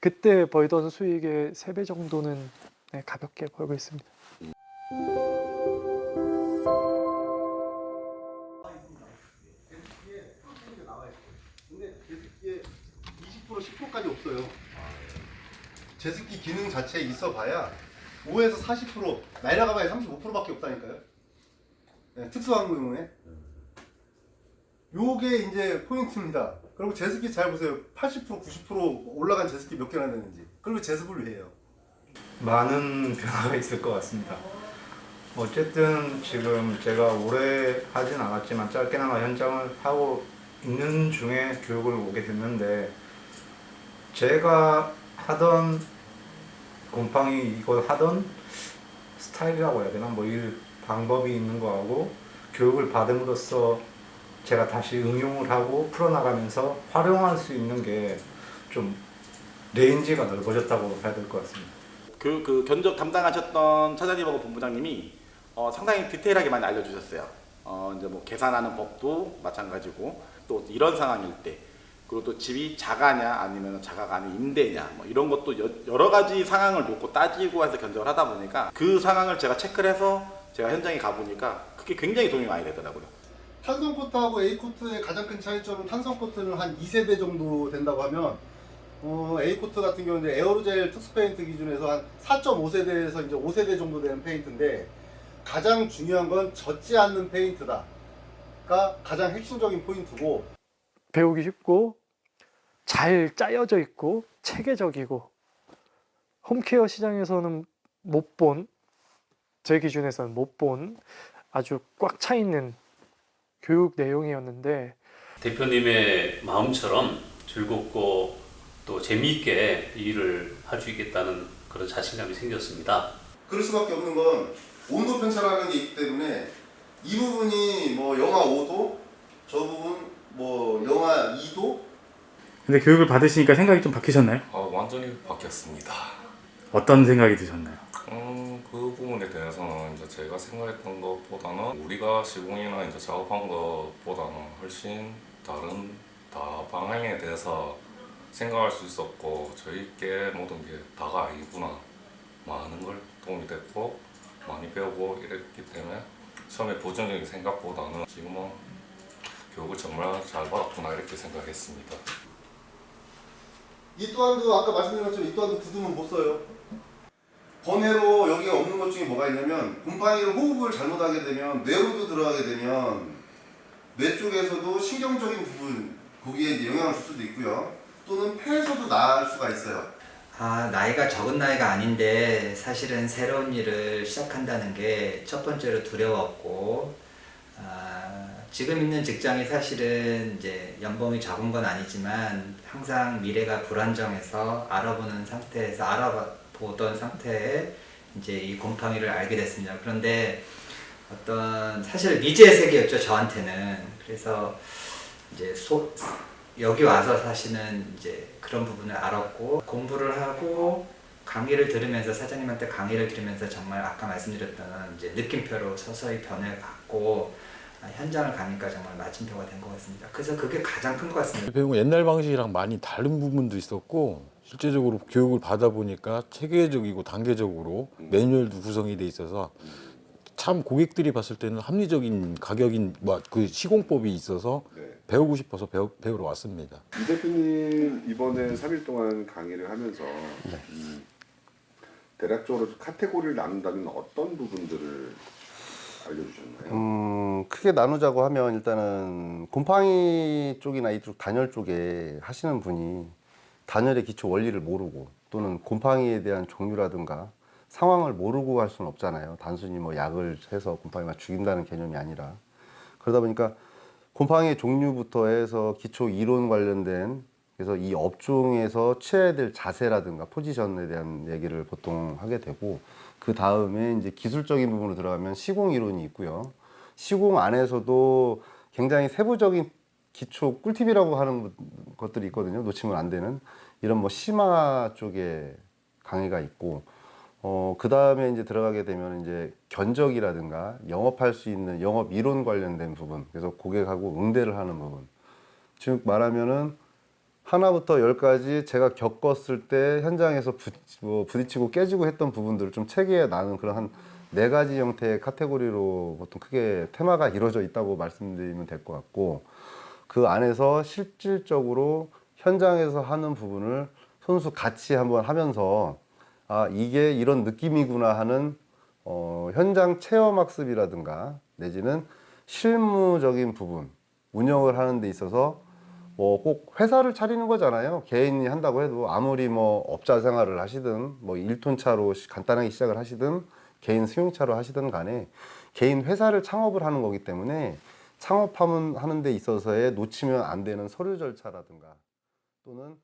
그때 벌던 수익의 3배 정도는 네, 가볍게 벌고 있습니다. 근데 제습기에 20% 10%까지 없어요. 제습기 기능 자체에 있어봐야 5에서 40% 날아가봐야 35%밖에 없다니까요. 네, 특수항공에 요게 이제 포인트입니다. 그리고 제습기 잘 보세요. 80% 90% 올라간 제습기 몇 개나 되는지. 그리고 제습을 왜 해요? 많은 변화가 있을 것 같습니다. 어쨌든 지금 제가 오래 하진 않았지만 짧게나마 현장을 하고 있는 중에 교육을 오게 됐는데, 제가 하던 곰팡이 이걸 하던 스타일이라고 해야 되나, 뭐 일 방법이 있는 거하고 교육을 받음으로써 제가 다시 응용을 하고 풀어나가면서 활용할 수 있는 게 좀 레인지가 넓어졌다고 해야 될 것 같습니다. 그 견적 담당하셨던 차장님하고 본부장님이 상당히 디테일하게 많이 알려주셨어요. 이제 뭐 계산하는 법도 마찬가지고, 또 이런 상황일 때, 그리고 또 집이 자가냐 아니면 자가가 아닌 임대냐, 뭐 이런 것도 여러 가지 상황을 놓고 따지고 해서 견적을 하다 보니까 그 상황을 제가 체크를 해서 제가 현장에 가보니까 그게 굉장히 도움이 많이 되더라고요. 탄성 코트하고 A 코트의 가장 큰 차이점은 탄성 코트는 한 2세대 정도 된다고 하면 A 코트 같은 경우는 이제 에어로젤 특수 페인트 기준에서 한 4.5세대에서 이제 5세대 정도 되는 페인트인데, 가장 중요한 건 젖지 않는 페인트다가 가장 핵심적인 포인트고, 배우기 쉽고 잘 짜여져 있고 체계적이고 홈케어 시장에서는 못 본, 제 기준에서는 못 본 아주 꽉 차 있는 교육 내용이었는데, 대표님의 마음처럼 즐겁고 또 재미있게 이 일을 할 수 있겠다는 그런 자신감이 생겼습니다. 그럴 수밖에 없는 건 온도 편차라는 게 있기 때문에, 이 부분이 뭐 영하 5도, 저 부분 뭐 영하 2도. 근데 교육을 받으시니까 생각이 좀 바뀌셨나요? 완전히 바뀌었습니다. 어떤 생각이 드셨나요? 그 부분에 대해서는 이제 제가 생각했던 것보다는 우리가 시공이나 이제 작업한 것보다는 훨씬 다른 방향에 대해서 생각할 수 있었고, 저희께 모든 게 다가 아니구나, 많은 걸 도움이 됐고 많이 배우고 이랬기 때문에 처음에 부정적인 생각보다는 지금은 교육을 정말 잘 받았구나 이렇게 생각했습니다. 이 또한도 아까 말씀드린 것처럼 이 또한도 굳으면 못 써요. 번외로 여기가 없는 것 중에 뭐가 있냐면, 곰팡이를 호흡을 잘못하게 되면 뇌로도 들어가게 되면 뇌 쪽에서도 신경적인 부분, 거기에 이제 영향을 줄 수도 있고요. 또는 폐에서도 날 수가 있어요. 나이가 적은 나이가 아닌데 사실은 새로운 일을 시작한다는 게 첫 번째로 두려웠고, 지금 있는 직장이 사실은 이제 연봉이 적은 건 아니지만 항상 미래가 불안정해서 알아보던 상태에 이제 이 곰팡이를 알게 됐습니다. 그런데 어떤 사실 미지의 세계였죠, 저한테는. 그래서 이제 여기 와서 사실은 이제 그런 부분을 알았고, 공부를 하고 강의를 들으면서, 사장님한테 강의를 들으면서 정말 아까 말씀드렸던 이제 느낌표로 서서히 변해갔고, 현장을 가니까 정말 마침표가 된 것 같습니다. 그래서 그게 가장 큰 것 같습니다. 배운 건 옛날 방식이랑 많이 다른 부분도 있었고, 실제적으로 교육을 받아보니까 체계적이고 단계적으로 매뉴얼도 구성이 돼 있어서 참 고객들이 봤을 때는 합리적인 가격인 그 시공법이 있어서 배우고 싶어서 배우러 왔습니다. 이 대표님 이번에 3일 동안 강의를 하면서 대략적으로 카테고리를 나눈다면 어떤 부분들을 알려주셨나요? 크게 나누자고 하면, 일단은 곰팡이 쪽이나 이쪽 단열 쪽에 하시는 분이 단열의 기초 원리를 모르고, 또는 곰팡이에 대한 종류라든가 상황을 모르고 할 수는 없잖아요. 단순히 뭐 약을 해서 곰팡이만 죽인다는 개념이 아니라. 그러다 보니까 곰팡이의 종류부터 해서 기초 이론 관련된, 그래서 이 업종에서 취해야 될 자세라든가 포지션에 대한 얘기를 보통 하게 되고, 그 다음에 이제 기술적인 부분으로 들어가면 시공 이론이 있고요. 시공 안에서도 굉장히 세부적인 기초 꿀팁이라고 하는 것들이 있거든요. 놓치면 안 되는 이런 뭐 심화 쪽에 강의가 있고, 그 다음에 이제 들어가게 되면 이제 견적이라든가 영업할 수 있는 영업 이론 관련된 부분, 그래서 고객하고 응대를 하는 부분, 즉 말하면은 하나부터 열까지 제가 겪었을 때 현장에서 부딪히고 깨지고 했던 부분들을 좀 체계에 나는 그런 한 4가지 형태의 카테고리로 보통 크게 테마가 이루어져 있다고 말씀드리면 될 것 같고, 그 안에서 실질적으로 현장에서 하는 부분을 선수 같이 한번 하면서 아 이게 이런 느낌이구나 하는 현장 체험 학습이라든가 내지는 실무적인 부분, 운영을 하는 데 있어서 꼭 회사를 차리는 거잖아요. 개인이 한다고 해도 아무리 업자 생활을 하시든 1톤 차로 간단하게 시작을 하시든 개인 승용차로 하시든 간에 개인 회사를 창업을 하는 거기 때문에 창업하는 데 있어서의 놓치면 안 되는 서류 절차라든가 또는